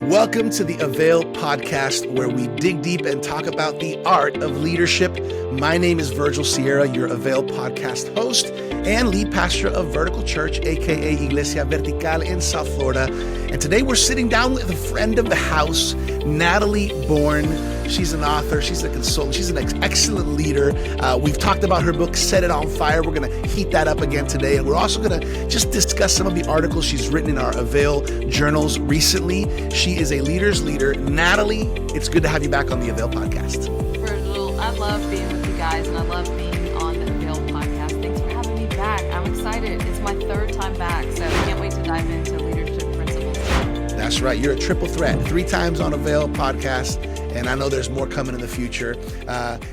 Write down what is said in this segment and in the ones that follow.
Welcome to the AVAIL Podcast, where we dig deep and talk about the art of leadership. My name is Virgil Sierra, your AVAIL Podcast host and lead pastor of Vertical Church, aka Iglesia Vertical in South Florida. And today we're sitting down with a friend of the house, Natalie Born. She's an author, she's a consultant, she's an excellent leader. We've talked about her book, Set It On Fire. We're going to heat that up again today. And we're also going to just discuss some of the articles she's written in our AVAIL Journals recently. She is a leader's leader. Natalie, it's good to have you back on the AVAIL Podcast. Virgil, I love being with you guys, and I love being on the AVAIL Podcast. Thanks for having me back. I'm excited. It's my third time back, so I can't wait to dive into leadership principles. That's right. You're a triple threat. 3 times on AVAIL Podcast. And I know there's more coming in the future.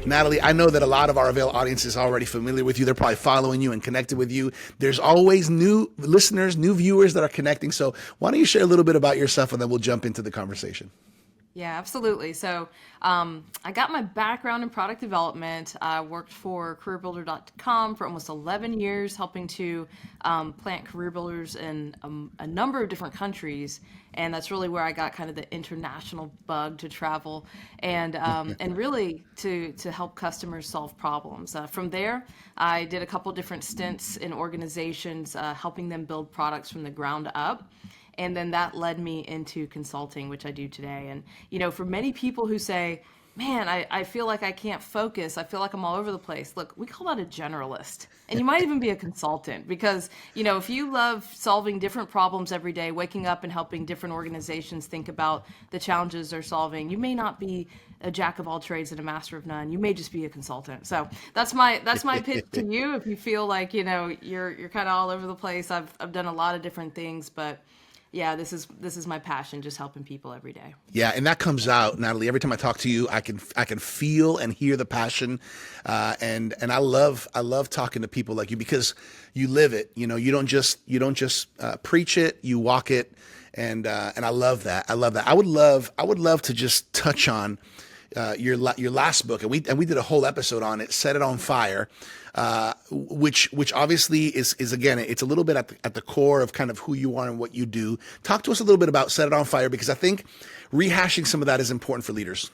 Natalie, I know that a lot of our AVAIL audience is already familiar with you. They're probably following you and connected with you. There's always new listeners, new viewers that are connecting. So why don't you share a little bit about yourself, and then we'll jump into the conversation. Yeah, absolutely. So I got my background in product development. I worked for careerbuilder.com for almost 11 years, helping to plant career builders in a number of different countries. And that's really where I got kind of the international bug to travel and really to help customers solve problems. From there, I did a couple different stints in organizations, helping them build products from the ground up. And then that led me into consulting, which I do today. And, you know, for many people who say, man, I feel like I can't focus, I feel like I'm all over the place. Look, we call that a generalist. And you might even be a consultant because, you know, if you love solving different problems every day, waking up and helping different organizations think about the challenges they're solving, you may not be a jack of all trades and a master of none. You may just be a consultant. So that's my pitch to you. If you feel like, you know, you're kind of all over the place. I've done a lot of different things, but yeah, this is my passion, just helping people every day. Yeah, and that comes out, Natalie. Every time I talk to you, I can feel and hear the passion, and I love talking to people like you because you live it. You know, you don't just preach it, you walk it, and I love that. I would love to just touch on your last book, and we did a whole episode on it, Set It On Fire, which obviously is again, it's a little bit at the core of kind of who you are and what you do. Talk to us a little bit about Set It On Fire, because I think rehashing some of that is important for leaders.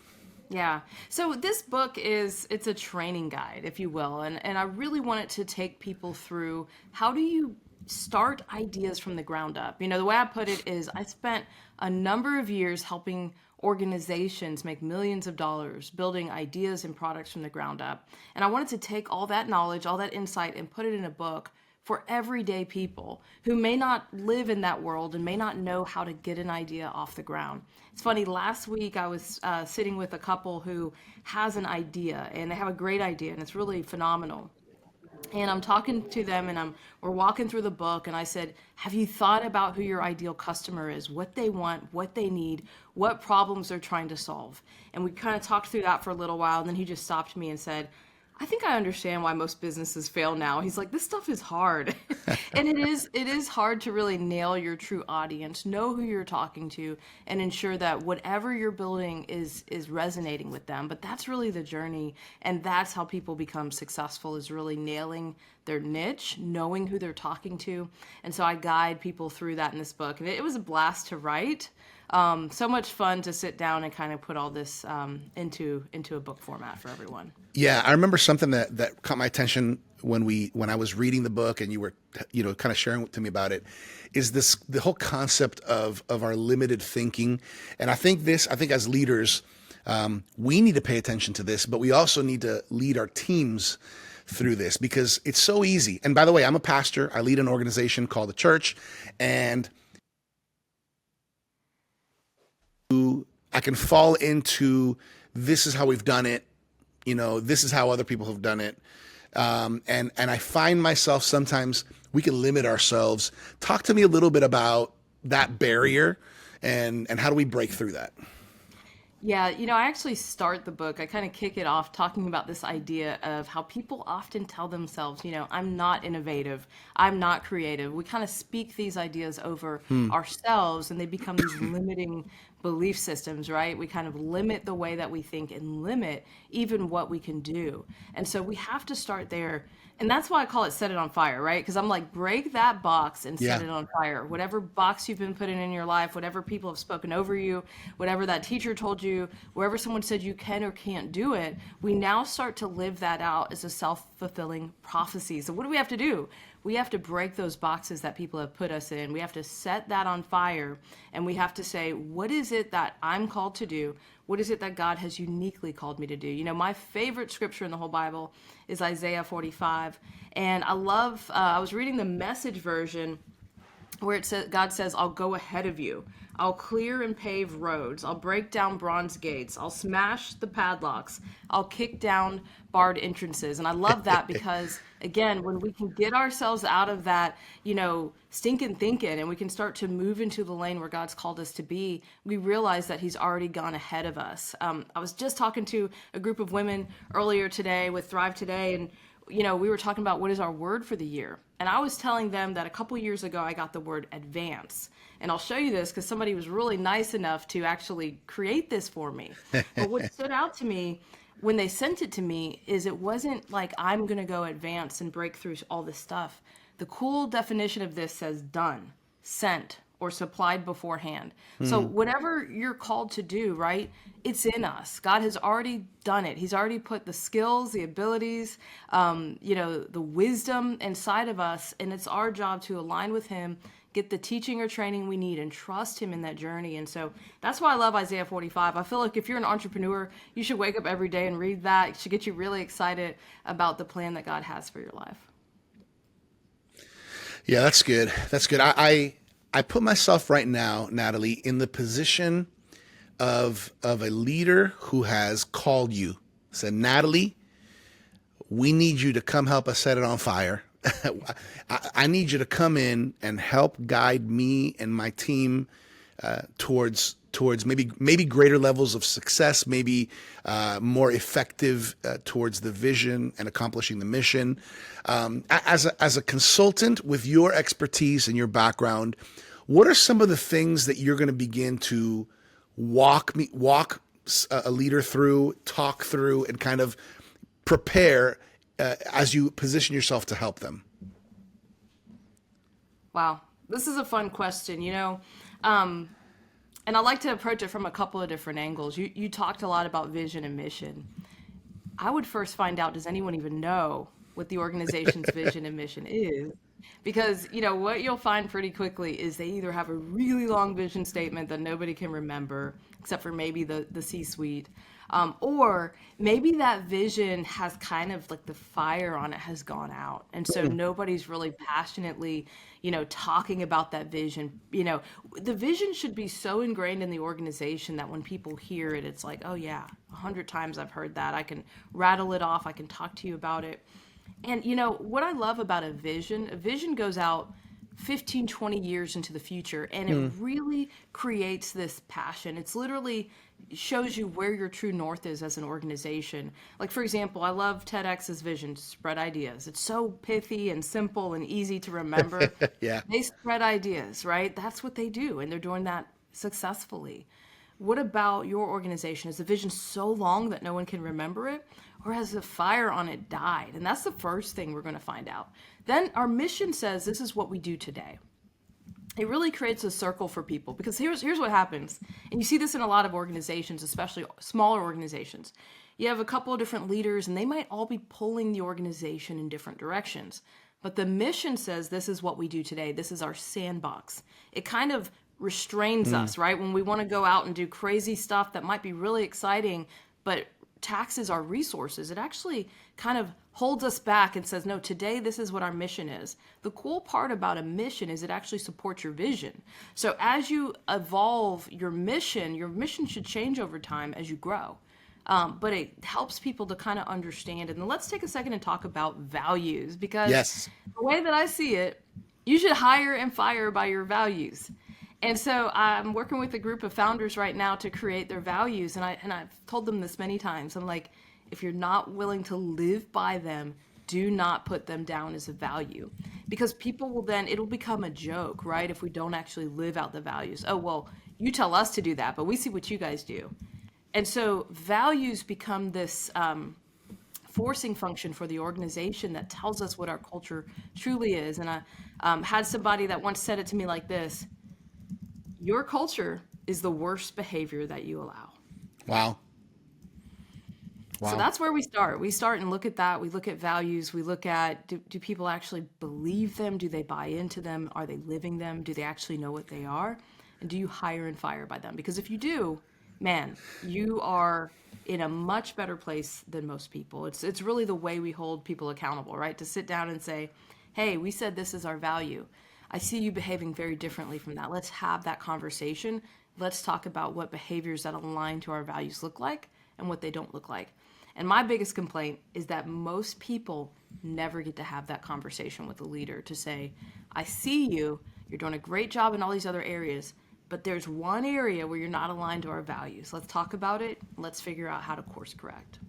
Yeah. So this book it's a training guide, if you will, and I really wanted to take people through how do you start ideas from the ground up. You know, the way I put it is I spent a number of years helping organizations make millions of dollars building ideas and products from the ground up. And I wanted to take all that knowledge, all that insight, and put it in a book for everyday people who may not live in that world and may not know how to get an idea off the ground. It's funny, last week I was sitting with a couple who has an idea, and they have a great idea, and it's really phenomenal. And I'm talking to them, and we're walking through the book, and I said, have you thought about who your ideal customer is, what they want, what they need, what problems they're trying to solve? And we kind of talked through that for a little while, and then he just stopped me and said, I think I understand why most businesses fail now. He's like, this stuff is hard. And it is hard to really nail your true audience, know who you're talking to, and ensure that whatever you're building is resonating with them. But that's really the journey, and that's how people become successful, is really nailing their niche, knowing who they're talking to. And so I guide people through that in this book. And it was a blast to write. So much fun to sit down and kind of put all this into a book format for everyone. Yeah, I remember something that caught my attention when I was reading the book and you were, you know, kind of sharing to me about it, is the whole concept of our limited thinking. And I think as leaders, we need to pay attention to this, but we also need to lead our teams through this because it's so easy. And by the way, I'm a pastor. I lead an organization called the church, and I can fall into, this is how we've done it. You know, this is how other people have done it. And I find myself sometimes we can limit ourselves. Talk to me a little bit about that barrier and how do we break through that? Yeah, you know, I actually start the book, I kind of kick it off talking about this idea of how people often tell themselves, you know, I'm not innovative, I'm not creative. We kind of speak these ideas over ourselves, and they become these limiting belief systems, right? We kind of limit the way that we think and limit even what we can do. And so we have to start there. And that's why I call it set it on fire, right? Because I'm like, break that box and set Yeah. it on fire. Whatever box you've been putting in your life, whatever people have spoken over you, whatever that teacher told you, wherever someone said you can or can't do it, we now start to live that out as a self-fulfilling prophecy. So what do we have to do? We have to break those boxes that people have put us in. We have to set that on fire, and we have to say, what is it that I'm called to do? What is it that God has uniquely called me to do? You know, my favorite scripture in the whole Bible is Isaiah 45. And I love, I was reading the Message version where it says, God says, I'll go ahead of you. I'll clear and pave roads. I'll break down bronze gates. I'll smash the padlocks. I'll kick down barred entrances. And I love that because, again, when we can get ourselves out of that, you know, stinking thinking, and we can start to move into the lane where God's called us to be, we realize that he's already gone ahead of us. I was just talking to a group of women earlier today with Thrive Today, and you know, we were talking about what is our word for the year. And I was telling them that a couple years ago, I got the word advance. And I'll show you this because somebody was really nice enough to actually create this for me. But what stood out to me when they sent it to me is it wasn't like I'm going to go advance and break through all this stuff. The cool definition of this says done, sent, or supplied beforehand. So whatever you're called to do, right, it's in us. God has already done it. He's already put the skills, the abilities, you know, the wisdom inside of us, and it's our job to align with him, get the teaching or training we need, and trust him in that journey. And so that's why I love Isaiah 45. I feel like if you're an entrepreneur, you should wake up every day and read that. It should get you really excited about the plan that God has for your life. Yeah, that's good. That's good. I put myself right now, Natalie, in the position of a leader who has called you, said, Natalie, we need you to come help us set it on fire. I need you to come in and help guide me and my team towards maybe greater levels of success, maybe more effective towards the vision and accomplishing the mission. As a consultant with your expertise and your background, what are some of the things that you're going to begin to walk a leader through, talk through, and kind of prepare as you position yourself to help them? Wow, this is a fun question, you know. And I like to approach it from a couple of different angles. You talked a lot about vision and mission. I would first find out, does anyone even know what the organization's vision and mission is? Because, you know, what you'll find pretty quickly is they either have a really long vision statement that nobody can remember, except for maybe the C-suite, or maybe that vision has kind of like the fire on it has gone out. And so nobody's really passionately, you know, talking about that vision. You know, the vision should be so ingrained in the organization that when people hear it, it's like, oh yeah, 100 times I've heard that. I can rattle it off. I can talk to you about it. And, you know, what I love about a vision goes out 15, 20 years into the future, and it really creates this passion. It's literally shows you where your true north is as an organization. Like, for example, I love TEDx's vision, spread ideas. It's so pithy and simple and easy to remember. Yeah. They spread ideas, right? That's what they do, and they're doing that successfully. What about your organization? Is the vision so long that no one can remember it? Or has the fire on it died? And that's the first thing we're going to find out. Then our mission says this is what we do today. It really creates a circle for people, because here's what happens. And you see this in a lot of organizations, especially smaller organizations. You have a couple of different leaders, and they might all be pulling the organization in different directions. But the mission says this is what we do today. This is our sandbox. It kind of restrains us, right? When we want to go out and do crazy stuff that might be really exciting, but taxes our resources, it actually kind of holds us back and says, no, today this is what our mission is. The cool part about a mission is it actually supports your vision. So as you evolve your mission should change over time as you grow. But it helps people to kind of understand. And then let's take a second and talk about values, because the way that I see it, you should hire and fire by your values. And so I'm working with a group of founders right now to create their values. And I've told them this many times. I'm like, if you're not willing to live by them, do not put them down as a value, because people will then, it'll become a joke, right? If we don't actually live out the values. Oh, well, you tell us to do that, but we see what you guys do. And so values become this forcing function for the organization that tells us what our culture truly is. And I had somebody that once said it to me like this: your culture is the worst behavior that you allow. Wow. So Wow. that's where we start. We start and look at that. We look at values. We look at, do people actually believe them? Do they buy into them? Are they living them? Do they actually know what they are? And do you hire and fire by them? Because if you do, man, you are in a much better place than most people. It's really the way we hold people accountable, right? To sit down and say, hey, we said this is our value. I see you behaving very differently from that. Let's have that conversation. Let's talk about what behaviors that align to our values look like and what they don't look like. And my biggest complaint is that most people never get to have that conversation with a leader to say, I see you, you're doing a great job in all these other areas, but there's one area where you're not aligned to our values. Let's talk about it. Let's figure out how to course correct.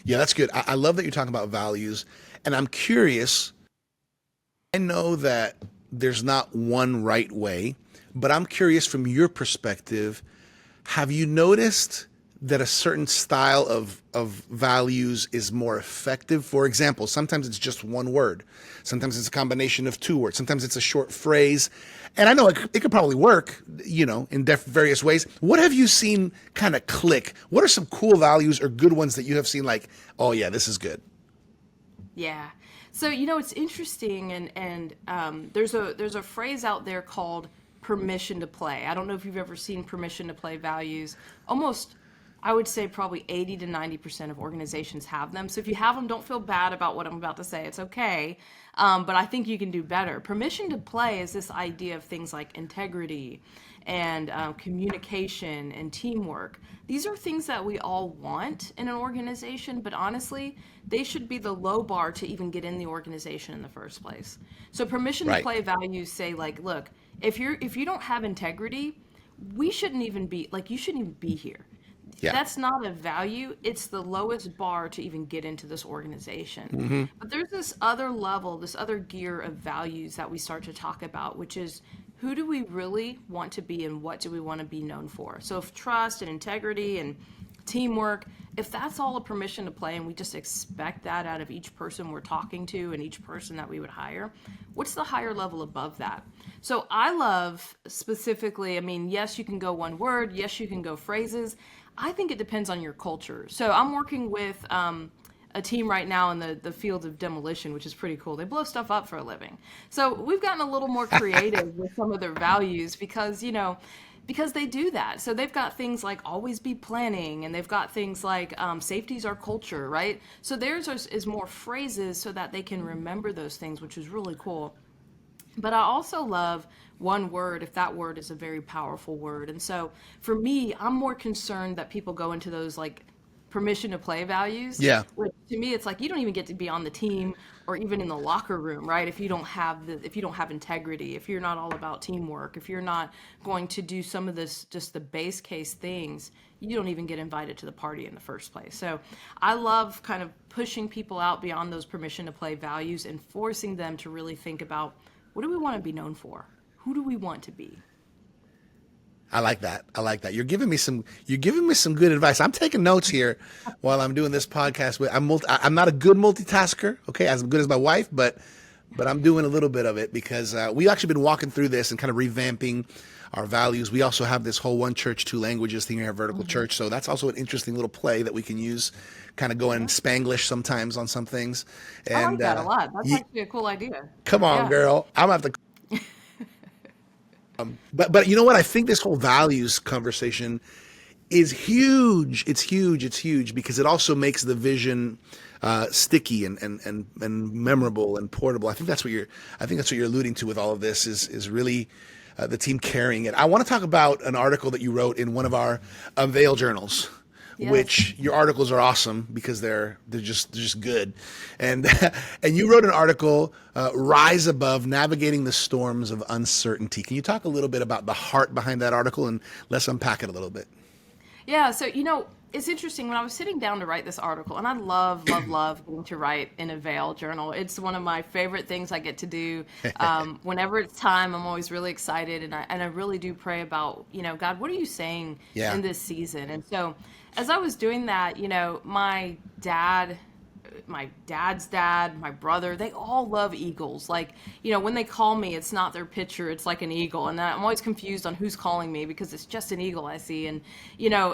Yeah, that's good. I love that you're talking about values. And I'm curious, I know that there's not one right way, but I'm curious from your perspective, have you noticed that a certain style of values is more effective? For example, sometimes it's just one word. Sometimes it's a combination of two words. Sometimes it's a short phrase. And I know it could probably work, in various ways. What have you seen kind of click? What are some cool values or good ones that you have seen like, oh yeah, this is good? Yeah. So, it's interesting, and there's a phrase out there called permission to play. I don't know if you've ever seen permission to play values. Almost, I would say probably 80 to 90% of organizations have them. So if you have them, don't feel bad about what I'm about to say. It's okay. But I think you can do better. Permission to play is this idea of things like integrity and communication and teamwork. These are things that we all want in an organization, but honestly, they should be the low bar to even get in the organization in the first place. So permission to Right. play values say like, look, if you don't have integrity, we shouldn't even be like, you shouldn't even be here. Yeah. That's not a value. It's the lowest bar to even get into this organization. But there's this other level, this other gear of values that we start to talk about, which is who do we really want to be and what do we want to be known for? So if trust and integrity and teamwork, if that's all a permission to play and we just expect that out of each person we're talking to and each person that we would hire, what's the higher level above that? So I love specifically, yes, you can go one word. Yes, you can go phrases. I think it depends on your culture. So I'm working with a team right now in the field of demolition, which is pretty cool. They blow stuff up for a living. So we've gotten a little more creative with some of their values because they do that. So they've got things like always be planning, and they've got things like safety's our culture, right? So theirs is more phrases so that they can remember those things, which is really cool. But I also love one word if that word is a very powerful word. And so for me, I'm more concerned that people go into those like permission to play values. Yeah. Which to me, it's like you don't even get to be on the team or even in the locker room, right? If you don't have integrity, if you're not all about teamwork, if you're not going to do some of this, just the base case things, you don't even get invited to the party in the first place. So I love kind of pushing people out beyond those permission to play values and forcing them to really think about, what do we want to be known for? Who do we want to be? I like that. You're giving me some good advice. I'm taking notes here while I'm doing this podcast. I'm not a good multitasker, okay, as good as my wife, but I'm doing a little bit of it because we've actually been walking through this and kind of revamping our values. We also have this whole one church, two languages thing here at Vertical Church. So that's also an interesting little play that we can use, kind of go in Spanglish sometimes on some things. And I like that a lot. That's actually a cool idea. come on, Yeah. girl. I'm gonna have to. But you know what? I think this whole values conversation is huge. It's huge because it also makes the vision sticky and memorable and portable. I think that's what you're alluding to with all of this is really the team carrying it. I want to talk about an article that you wrote in one of our AVAIL journals. Yes. Which your articles are awesome because they're just good, and and you wrote an article, "Rise Above: Navigating the Storms of Uncertainty." Can you talk a little bit about the heart behind that article, and let's unpack it a little bit? Yeah, so it's interesting when I was sitting down to write this article, and I love getting to write in AVAIL Journal. It's one of my favorite things I get to do. Whenever it's time, I'm always really excited, and I really do pray about, God, what are you saying in this season? And so as I was doing that, my dad my dad's dad, my brother, they all love eagles. Like, when they call me, it's not their picture, it's like an eagle. And I'm always confused on who's calling me because it's just an eagle I see. And,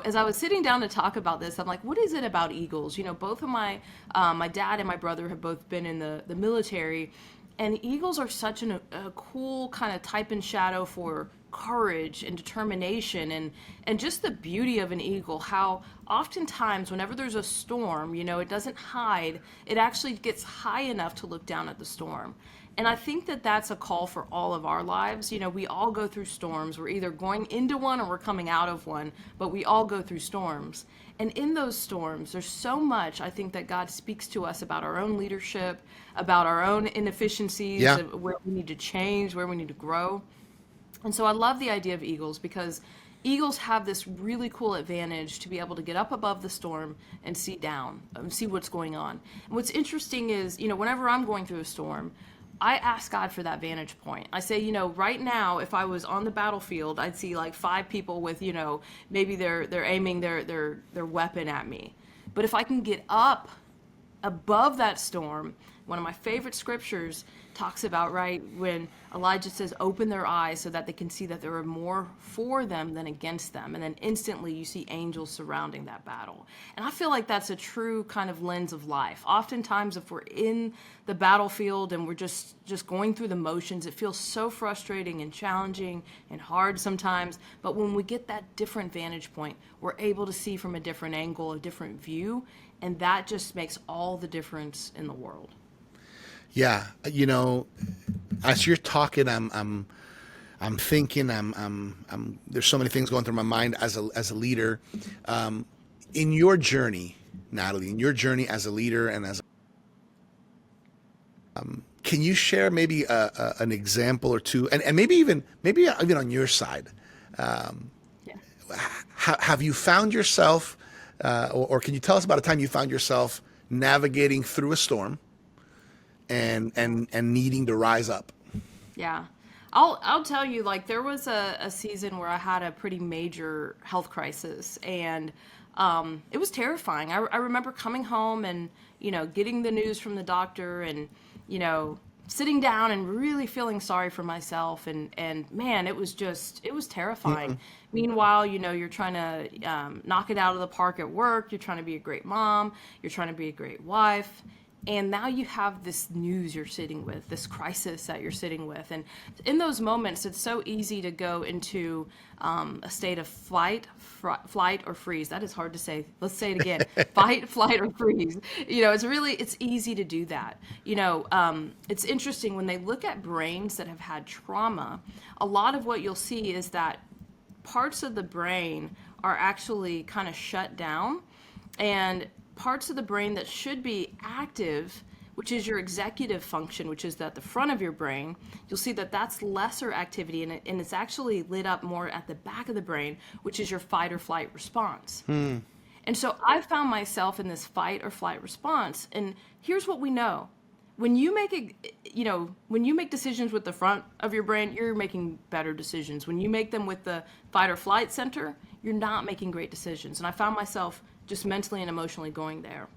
as I was sitting down to talk about this, I'm like, what is it about eagles? Both of my dad and my brother have both been in the military. And eagles are such a cool kind of type and shadow for courage and determination and just the beauty of an eagle, how oftentimes whenever there's a storm, it doesn't hide, it actually gets high enough to look down at the storm. And I think that that's a call for all of our lives. We all go through storms. We're either going into one or we're coming out of one, but we all go through storms. And in those storms, there's so much I think that God speaks to us about our own leadership, about our own inefficiencies, Yeah. where we need to change, where we need to grow. And so I love the idea of eagles because eagles have this really cool advantage to be able to get up above the storm and see down, see what's going on. And what's interesting is, whenever I'm going through a storm, I ask God for that vantage point. I say, right now, if I was on the battlefield, I'd see like 5 people with, maybe they're aiming their weapon at me. But if I can get up above that storm, one of my favorite scriptures talks about, right, when Elijah says, open their eyes so that they can see that there are more for them than against them. And then instantly you see angels surrounding that battle. And I feel like that's a true kind of lens of life. Oftentimes, if we're in the battlefield and we're just going through the motions, it feels so frustrating and challenging and hard sometimes. But when we get that different vantage point, we're able to see from a different angle, a different view. And that just makes all the difference in the world. Yeah, as you're talking, I'm thinking, there's so many things going through my mind as a leader. In your journey, Natalie, in your journey as a leader and can you share maybe an example or two, and maybe even on your side, Yeah. have you found yourself, or can you tell us about a time you found yourself navigating through a storm and needing to rise up? Yeah. I'll tell you, like, there was a season where I had a pretty major health crisis, and it was terrifying. I remember coming home and, getting the news from the doctor and, sitting down and really feeling sorry for myself. And man, it was terrifying. Meanwhile, you're trying to knock it out of the park at work. You're trying to be a great mom. You're trying to be a great wife. And now you have this news you're sitting with, this crisis that you're sitting with. And in those moments, it's so easy to go into a state of flight, or freeze. That is hard to say. Let's say it again. Fight, flight, or freeze. It's easy to do that. It's interesting when they look at brains that have had trauma, a lot of what you'll see is that parts of the brain are actually kind of shut down, and parts of the brain that should be active, which is your executive function, which is at the front of your brain, you'll see that that's lesser activity, and it's actually lit up more at the back of the brain, which is your fight or flight response. And so I found myself in this fight or flight response, and here's what we know. When you make decisions with the front of your brain, you're making better decisions. When you make them with the fight or flight center, you're not making great decisions. And I found myself just mentally and emotionally going there.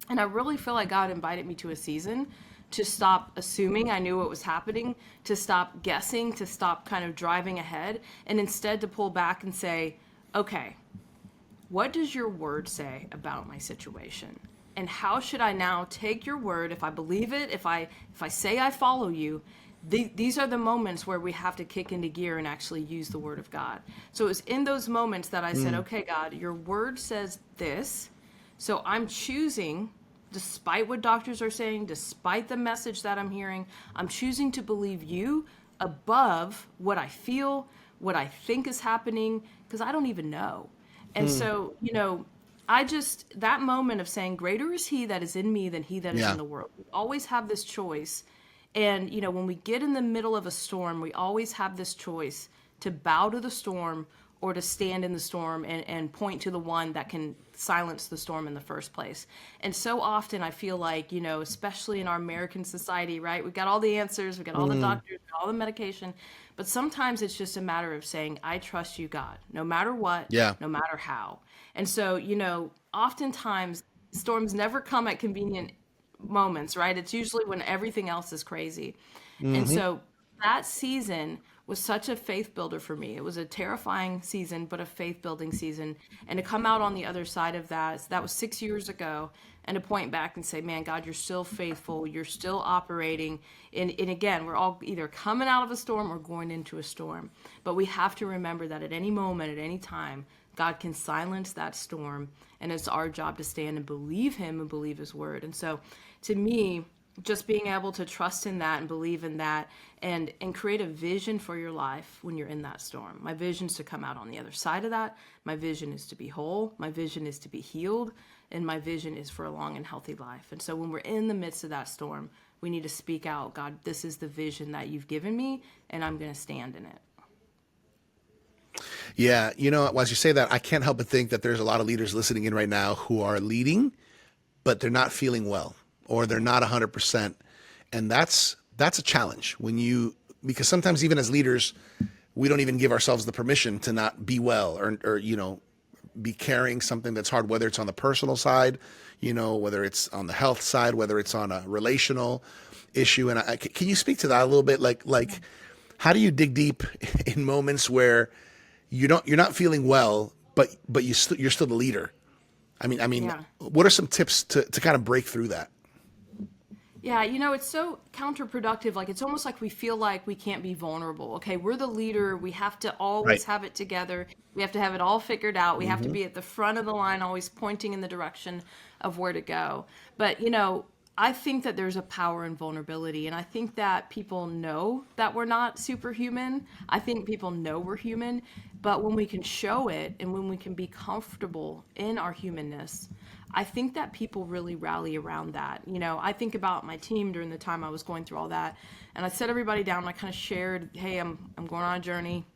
And I really feel like God invited me to a season to stop assuming I knew what was happening, to stop guessing, to stop kind of driving ahead, and instead to pull back and say, okay, what does your word say about my situation? And how should I now take your word, if I believe it, if I say I follow you? These are the moments where we have to kick into gear and actually use the word of God. So it was in those moments that I said, okay, God, your word says this. So I'm choosing, despite what doctors are saying, despite the message that I'm hearing, I'm choosing to believe you above what I feel, what I think is happening, because I don't even know. And so, that moment of saying, greater is he that is in me than he that is Yeah. in the world. We always have this choice. And, when we get in the middle of a storm, we always have this choice to bow to the storm or to stand in the storm and point to the one that can silence the storm in the first place. And so often I feel like, especially in our American society, right? We got all the answers, we got all the doctors, we got all the medication. But sometimes it's just a matter of saying, I trust you, God, no matter what, Yeah. no matter how. And so, oftentimes storms never come at convenient moments, right? It's usually when everything else is crazy. And so that season was such a faith builder for me. It was a terrifying season, but a faith building season. And to come out on the other side of that, so that was 6 years ago, and to point back and say, man, God, you're still faithful. You're still operating. And again, we're all either coming out of a storm or going into a storm. But we have to remember that at any moment, at any time, God can silence that storm. And it's our job to stand and believe him and believe his word. And so to me, just being able to trust in that and believe in that and create a vision for your life when you're in that storm. My vision is to come out on the other side of that. My vision is to be whole. My vision is to be healed. And my vision is for a long and healthy life. And so when we're in the midst of that storm, we need to speak out, God, this is the vision that you've given me, and I'm going to stand in it. Yeah, as you say that, I can't help but think that there's a lot of leaders listening in right now who are leading, but they're not feeling well, or they're not 100%. And that's a challenge because sometimes even as leaders, we don't even give ourselves the permission to not be well or be carrying something that's hard, whether it's on the personal side, whether it's on the health side, whether it's on a relational issue. And can you speak to that a little bit? Like how do you dig deep in moments where you're not feeling well, but you're still the leader? I mean, Yeah. What are some tips to kind of break through that? Yeah, it's so counterproductive. Like, it's almost like we feel like we can't be vulnerable. Okay, we're the leader. We have to always Right. have it together. We have to have it all figured out. We have to be at the front of the line, always pointing in the direction of where to go. But, I think that there's a power in vulnerability. And I think that people know that we're not superhuman. I think people know we're human. But when we can show it and when we can be comfortable in our humanness, I think that people really rally around that. I think about my team during the time I was going through all that, and I set everybody down. And I kind of shared, hey, I'm going on a journey.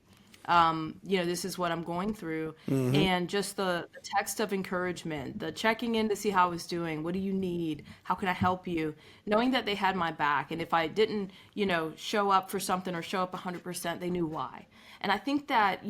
This is what I'm going through. And just the text of encouragement, the checking in to see how I was doing. What do you need? How can I help you? Knowing that they had my back. And if I didn't, show up for something or show up 100%, they knew why. And I think that,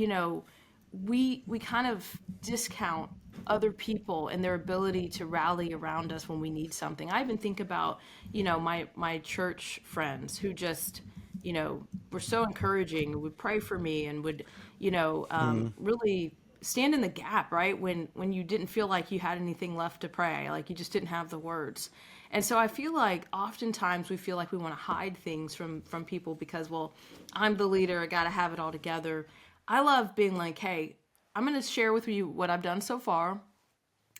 we kind of discount other people and their ability to rally around us when we need something. I even think about, my church friends who just, were so encouraging, would pray for me and would, really stand in the gap, right? When you didn't feel like you had anything left to pray, like you just didn't have the words. And so I feel like oftentimes we feel like we want to hide things from people because, well, I'm the leader, I got to have it all together. I love being like, hey, I'm going to share with you what I've done so far.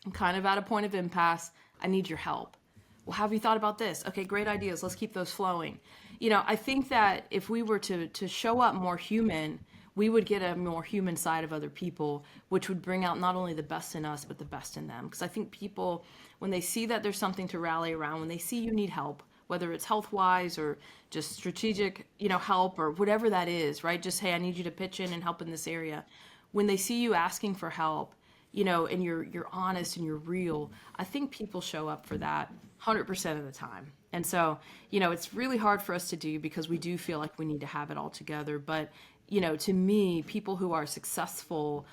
I'm kind of at a point of impasse. I need your help. Well, have you thought about this? Okay, great ideas. Let's keep those flowing. I think that if we were to show up more human, we would get a more human side of other people, which would bring out not only the best in us, but the best in them. Because I think people, when they see that there's something to rally around, when they see you need help, whether it's health-wise or just strategic, help or whatever that is, right? Just, hey, I need you to pitch in and help in this area. When they see you asking for help, and you're honest and you're real, I think people show up for that 100% of the time. And so, it's really hard for us to do because we do feel like we need to have it all together. But, to me, people who are successful,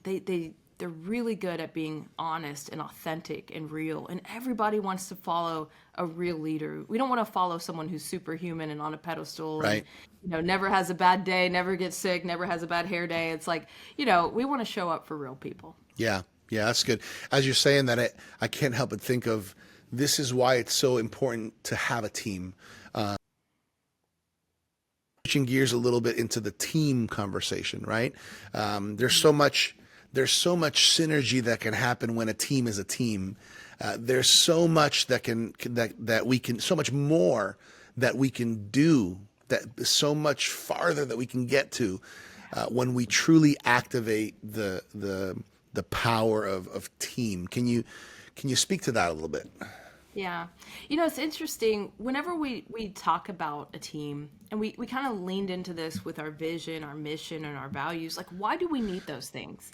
they're really good at being honest and authentic and real. And everybody wants to follow a real leader. We don't want to follow someone who's superhuman and on a pedestal Right. and, never has a bad day, never gets sick, never has a bad hair day. It's like, we want to show up for real people. Yeah. Yeah, that's good. As you're saying that, I can't help but think of this is why it's so important to have a team. Switching gears a little bit into the team conversation, right? There's so much synergy that can happen when a team is a team. There's so much that we can, so much more that we can do, that so much farther that we can get to when we truly activate the power of team. Can you speak to that a little bit? Yeah. It's interesting. Whenever we talk about a team, and we kind of leaned into this with our vision, our mission, and our values, like, why do we need those things?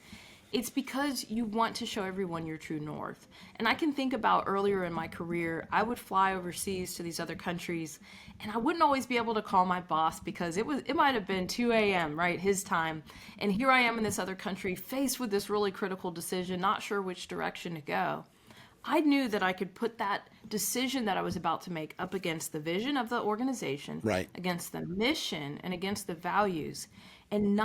It's because you want to show everyone your true north. And I can think about earlier in my career, I would fly overseas to these other countries, and I wouldn't always be able to call my boss because it might have been 2 a.m., right, his time. And here I am in this other country faced with this really critical decision, not sure which direction to go. I knew that I could put that decision that I was about to make up against the vision of the organization, Right. against the mission, and against the values. And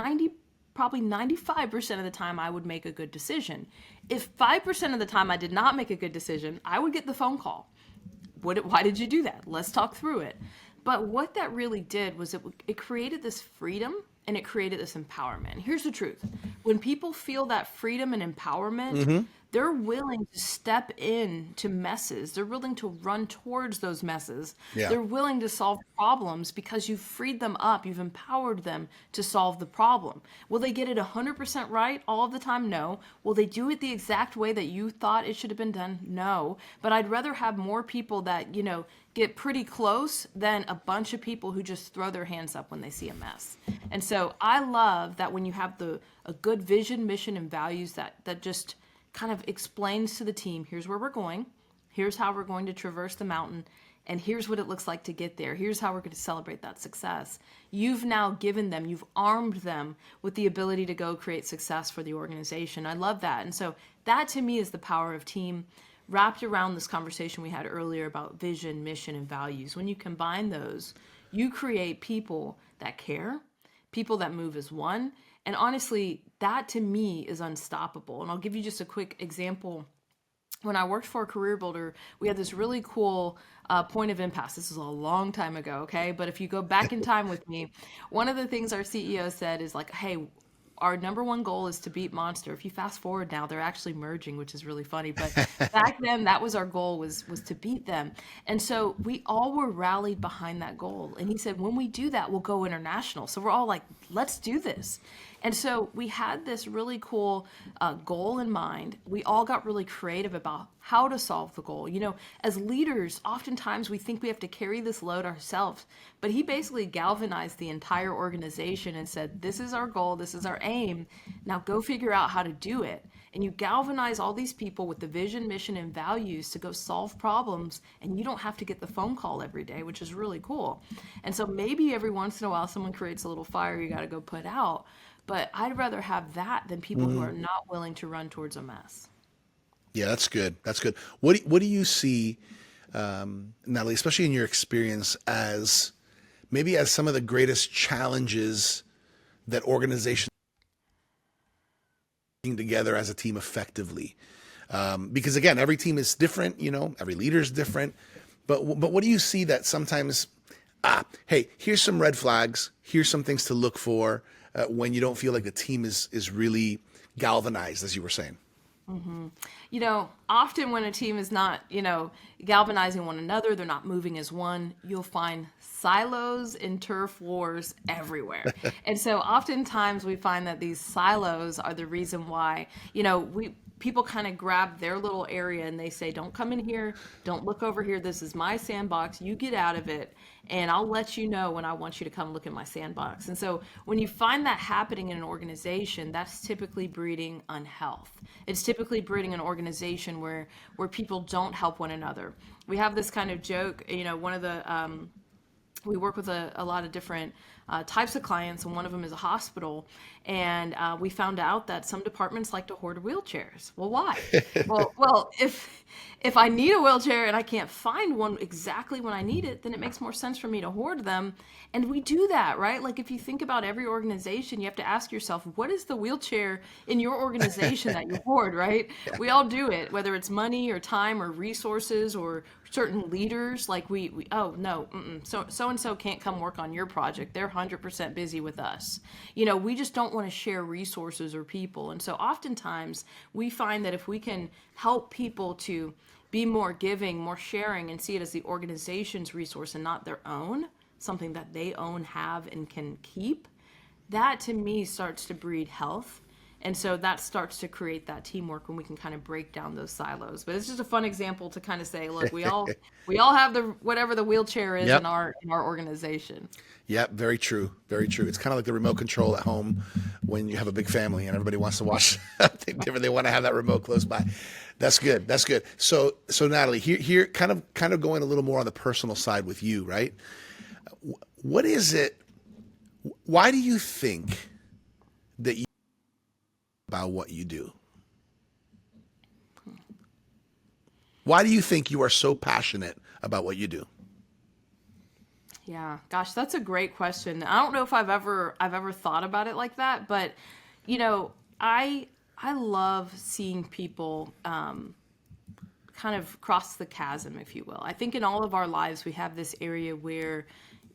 probably 95% of the time, I would make a good decision. If 5% of the time I did not make a good decision, I would get the phone call. Why did you do that? Let's talk through it. But what that really did was it created this freedom and it created this empowerment. Here's the truth. When people feel that freedom and empowerment, they're willing to step into messes. They're willing to run towards those messes. Yeah. They're willing to solve problems because you've freed them up. You've empowered them to solve the problem. Will they get it 100% right all of the time? No. Will they do it the exact way that you thought it should have been done? No. But I'd rather have more people that, get pretty close than a bunch of people who just throw their hands up when they see a mess. And so I love that when you have a good vision, mission, and values that just kind of explains to the team, here's where we're going, here's how we're going to traverse the mountain, and here's what it looks like to get there. Here's how we're going to celebrate that success. You've now you've armed them with the ability to go create success for the organization. I love that. And so that to me is the power of team, wrapped around this conversation we had earlier about vision, mission, and values. When you combine those, you create people that care, people that move as one. And honestly, that to me is unstoppable. And I'll give you just a quick example. When I worked for a career builder, we had this really cool point of impasse. This was a long time ago, okay? But if you go back in time with me, one of the things our CEO said is like, hey, our number one goal is to beat Monster. If you fast forward now, they're actually merging, which is really funny. But back then, that was our goal, was to beat them. And so we all were rallied behind that goal. And he said, when we do that, we'll go international. So we're all like, let's do this. And so we had this really cool goal in mind. We all got really creative about how to solve the goal. As leaders, oftentimes we think we have to carry this load ourselves. But he basically galvanized the entire organization and said, this is our goal, this is our aim. Now go figure out how to do it. And you galvanize all these people with the vision, mission, and values to go solve problems. And you don't have to get the phone call every day, which is really cool. And so maybe every once in a while, someone creates a little fire you got to go put out. But I'd rather have that than people who are not willing to run towards a mess. Yeah, that's good. That's good. What do you see, Natalie, especially in your experience, as some of the greatest challenges that organizations are working together as a team effectively? Because again, every team is different. Every leader is different. But what do you see that sometimes? Hey, here's some red flags. Here's some things to look for. When you don't feel like the team is really galvanized, as you were saying. Often when a team is not, galvanizing one another, they're not moving as one, you'll find silos and turf wars everywhere. And so oftentimes we find that these silos are the reason why, people kind of grab their little area and they say, don't come in here, don't look over here, this is my sandbox, you get out of it, and I'll let you know when I want you to come look at my sandbox. And so when you find that happening in an organization, that's typically breeding unhealth. It's typically breeding an organization where people don't help one another. We have this kind of joke, one of the we work with a lot of different types of clients, and one of them is a hospital. And we found out that some departments like to hoard wheelchairs. Well, why? well, if I need a wheelchair and I can't find one exactly when I need it, then it makes more sense for me to hoard them. And we do that, right? Like if you think about every organization, you have to ask yourself, what is the wheelchair in your organization that you hoard, right? Yeah. We all do it, whether it's money or time or resources or certain leaders. Like so-and-so can't come work on your project. They're 100% busy with us. We just don't want to share resources or people. And so oftentimes we find that if we can help people to be more giving, more sharing, and see it as the organization's resource and not their own, something that they own, have, and can keep, that to me starts to breed health. And so that starts to create that teamwork when we can kind of break down those silos. But it's just a fun example to kind of say, look, we all have whatever the wheelchair is. Yep. in our organization. Yep, very true. Very true. It's kind of like the remote control at home when you have a big family and everybody wants to watch something different. They want to have that remote close by. That's good. That's good. So Natalie, here kind of going a little more on the personal side with you, right? What is it? Why do you think that you about what you do? Why do you think you are so passionate about what you do? Yeah, gosh, that's a great question. I don't know if I've ever thought about it like that, but you know, I love seeing people kind of cross the chasm, if you will. I think in all of our lives we have this area where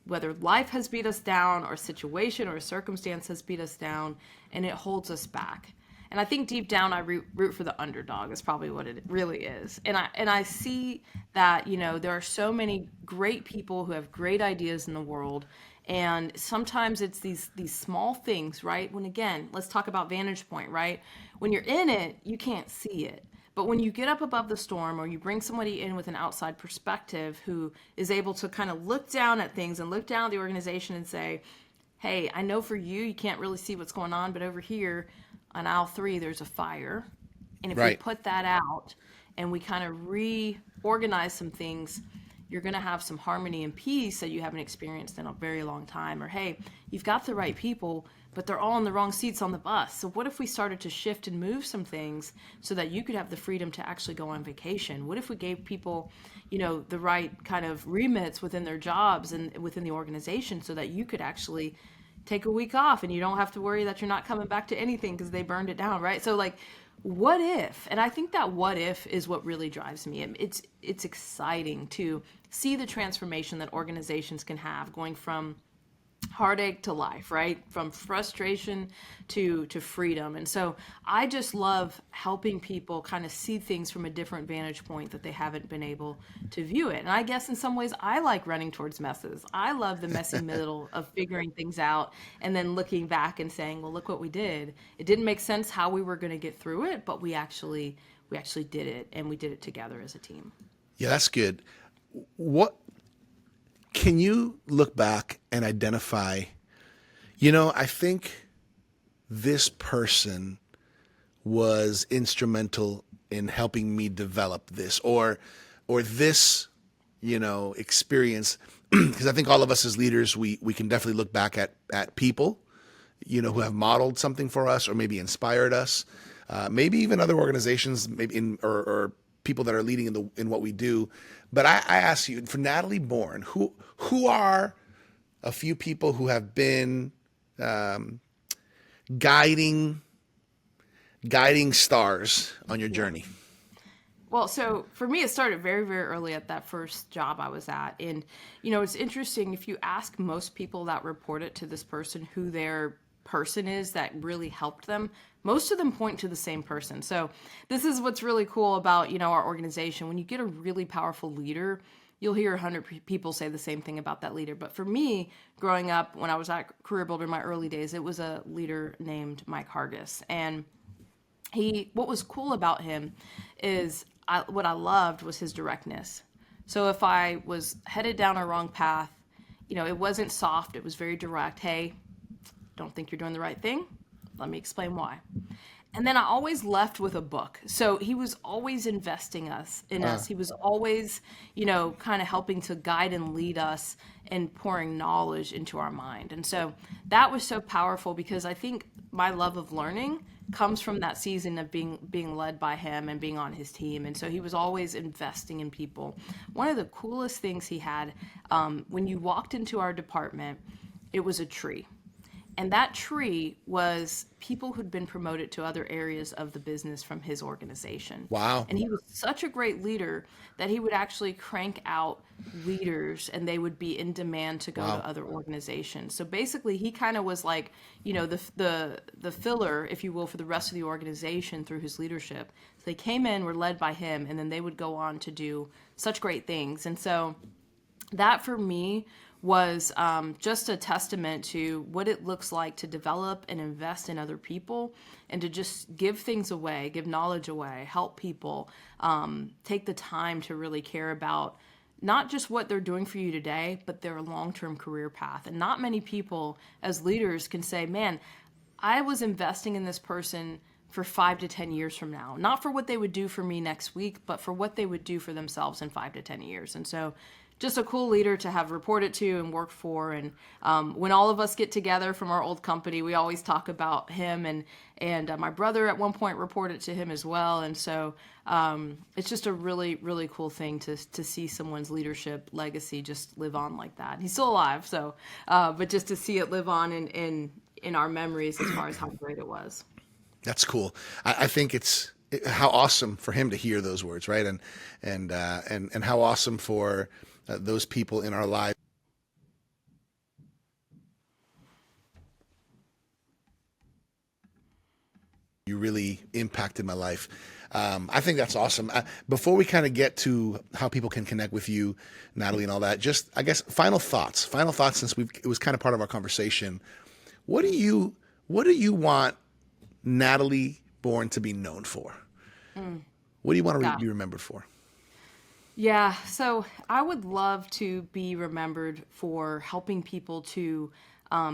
whether life has beat us down or a situation or a circumstance has beat us down and it holds us back. And I think deep down I root for the underdog is probably what it really is. And I see that, there are so many great people who have great ideas in the world. And sometimes it's these small things, right? When again, let's talk about vantage point, right? When you're in it, you can't see it. But when you get up above the storm or you bring somebody in with an outside perspective who is able to kind of look down at things and look down at the organization and say, hey, I know for you, you can't really see what's going on, but over here on aisle 3, there's a fire. And if we Right. put that out and we kind of reorganize some things, you're going to have some harmony and peace that you haven't experienced in a very long time. Or, hey, you've got the right people, but they're all in the wrong seats on the bus. So what if we started to shift and move some things so that you could have the freedom to actually go on vacation? What if we gave people, the right kind of remits within their jobs and within the organization so that you could actually take a week off and you don't have to worry that you're not coming back to anything because they burned it down, right? So like, what if? And I think that what if is what really drives me. It's exciting to see the transformation that organizations can have going from heartache to life, right? From frustration to freedom. And so I just love helping people kind of see things from a different vantage point that they haven't been able to view it. And I guess in some ways I like running towards messes. I love the messy middle of figuring things out and then looking back and saying, well, look what we did. It didn't make sense how we were going to get through it, but we actually did it, and we did it together as a team. Yeah, that's good. What can you look back and identify, I think this person was instrumental in helping me develop this or this, experience. Because I think all of us as leaders, we can definitely look back at people, who have modeled something for us or maybe inspired us. Maybe even other organizations, maybe or people that are leading in what we do. But I ask you, for Natalie Born, who are a few people who have been guiding stars on your journey? Well, so for me, it started very, very early at that first job I was at. And, it's interesting if you ask most people that report it to this person who their person is that really helped them, most of them point to the same person. So this is what's really cool about, our organization. When you get a really powerful leader, you'll hear 100 people say the same thing about that leader. But for me, growing up, when I was at Career Builder in my early days, it was a leader named Mike Hargis. And what was cool about him is what I loved was his directness. So if I was headed down a wrong path, it wasn't soft. It was very direct. Hey, don't think you're doing the right thing? Let me explain why. And then I always left with a book. So he was always investing in us. He was always, kind of helping to guide and lead us and pouring knowledge into our mind. And so that was so powerful because I think my love of learning comes from that season of being led by him and being on his team. And so he was always investing in people. One of the coolest things he had, when you walked into our department, it was a tree. And that tree was people who'd been promoted to other areas of the business from his organization. Wow. And he was such a great leader that he would actually crank out leaders and they would be in demand to go to other organizations. So basically he kind of was like, the filler, if you will, for the rest of the organization through his leadership. So they came in, were led by him, and then they would go on to do such great things. And so that for me was just a testament to what it looks like to develop and invest in other people and to just give things away, give knowledge away, help people, take the time to really care about not just what they're doing for you today, but their long-term career path. And not many people as leaders can say, man, I was investing in this person for 5 to 10 years from now, not for what they would do for me next week, but for what they would do for themselves in 5 to 10 years. And so just a cool leader to have reported to and worked for. And when all of us get together from our old company, we always talk about him. And my brother at one point reported to him as well. And so it's just a really, really cool thing to see someone's leadership legacy just live on like that. He's still alive, so but just to see it live on in our memories as far as how great it was. That's cool. I think how awesome for him to hear those words, right? And how awesome for those people in our lives. You really impacted my life. I think that's awesome. Before we kind of get to how people can connect with you, Natalie, and all that, just, I guess, final thoughts, since it was kind of part of our conversation. What do you want Natalie Born to be known for? What do you want to be remembered for? Yeah, so I would love to be remembered for helping people to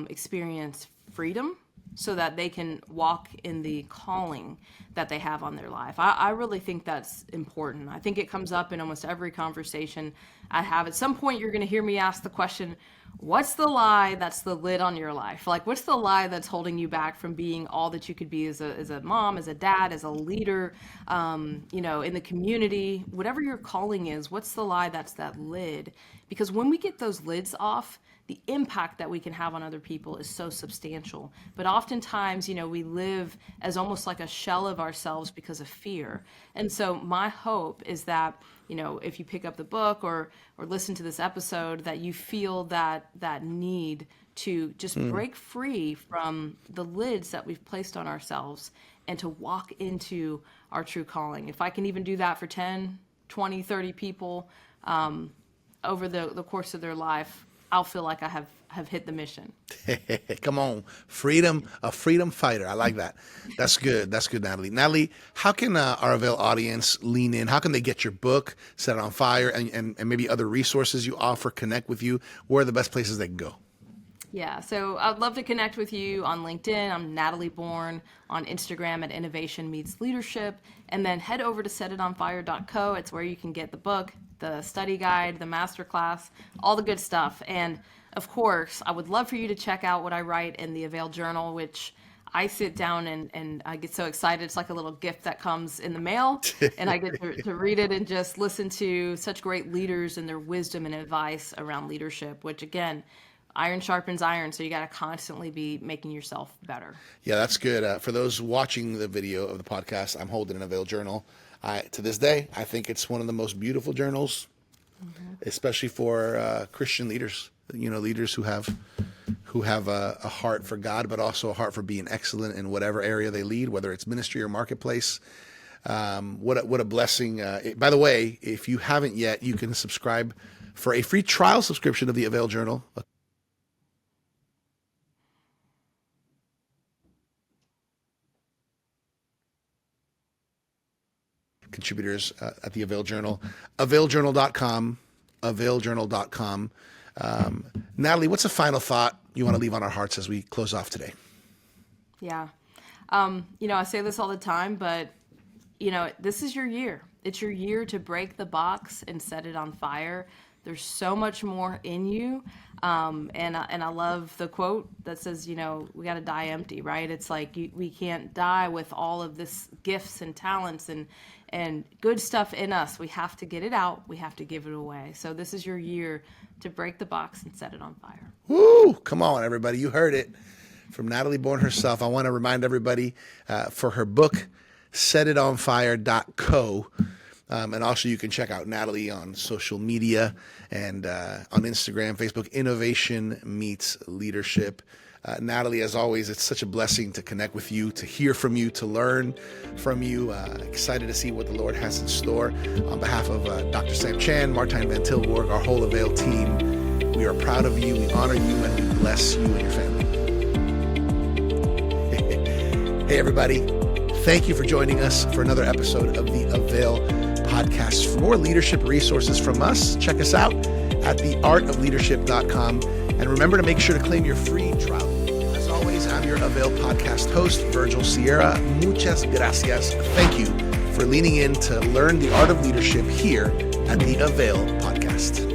experience freedom so that they can walk in the calling that they have on their life. I really think that's important. I think it comes up in almost every conversation I have. At some point, you're going to hear me ask the question, what's the lie that's the lid on your life? Like, what's the lie that's holding you back from being all that you could be as a mom, as a dad, as a leader, in the community, whatever your calling is, what's the lie that's that lid? Because when we get those lids off, the impact that we can have on other people is so substantial. But oftentimes, we live as almost like a shell of ourselves because of fear. And so my hope is that, if you pick up the book or listen to this episode, that you feel that need to just break free from the lids that we've placed on ourselves and to walk into our true calling. If I can even do that for 10, 20, 30 people over the course of their life, I'll feel like I have hit the mission. Come on. Freedom, a freedom fighter. I like that. That's good. That's good, Natalie. Natalie, how can our AVAIL audience lean in? How can they get your book, Set It on Fire, and maybe other resources you offer, connect with you? Where are the best places they can go? Yeah, so I'd love to connect with you on LinkedIn. I'm Natalie Born, on Instagram at Innovation Meets Leadership, and then head over to setitonfire.co. It's where you can get the book, the study guide, the masterclass, all the good stuff. And of course, I would love for you to check out what I write in the AVAIL Journal, which I sit down and I get so excited. It's like a little gift that comes in the mail, and I get to read it and just listen to such great leaders and their wisdom and advice around leadership, which again, iron sharpens iron, so you got to constantly be making yourself better. Yeah, that's good. For those watching the video of the podcast, I'm holding an AVAIL Journal. To this day, I think it's one of the most beautiful journals, especially for Christian leaders. Leaders who have a heart for God, but also a heart for being excellent in whatever area they lead, whether it's ministry or marketplace. What a blessing! By the way, if you haven't yet, you can subscribe for a free trial subscription of the AVAIL Journal. Contributors at the AVAIL Journal, availjournal.com, availjournal.com. Natalie, what's a final thought you want to leave on our hearts as we close off today? Yeah. I say this all the time, but, this is your year. It's your year to break the box and set it on fire. There's so much more in you. And I love the quote that says, we got to die empty, right? It's like we can't die with all of this gifts and talents and good stuff in us. We have to get it out. We have to give it away. So this is your year to break the box and set it on fire. Woo! Come on, everybody. You heard it from Natalie Born herself. I want to remind everybody for her book, setitonfire.co. And also you can check out Natalie on social media and on Instagram, Facebook, Innovation Meets Leadership. Natalie, as always, it's such a blessing to connect with you, to hear from you, to learn from you. Excited to see what the Lord has in store. On behalf of Dr. Sam Chan, Martijn Van Tilburg, our whole AVAIL team, we are proud of you, we honor you, and we bless you and your family. Hey, everybody. Thank you for joining us for another episode of the AVAIL Podcast. For more leadership resources from us, check us out at theartofleadership.com. And remember to make sure to claim your free trial. As always, I'm your AVAIL Podcast host, Virgil Sierra. Muchas gracias. Thank you for leaning in to learn the art of leadership here at the AVAIL Podcast.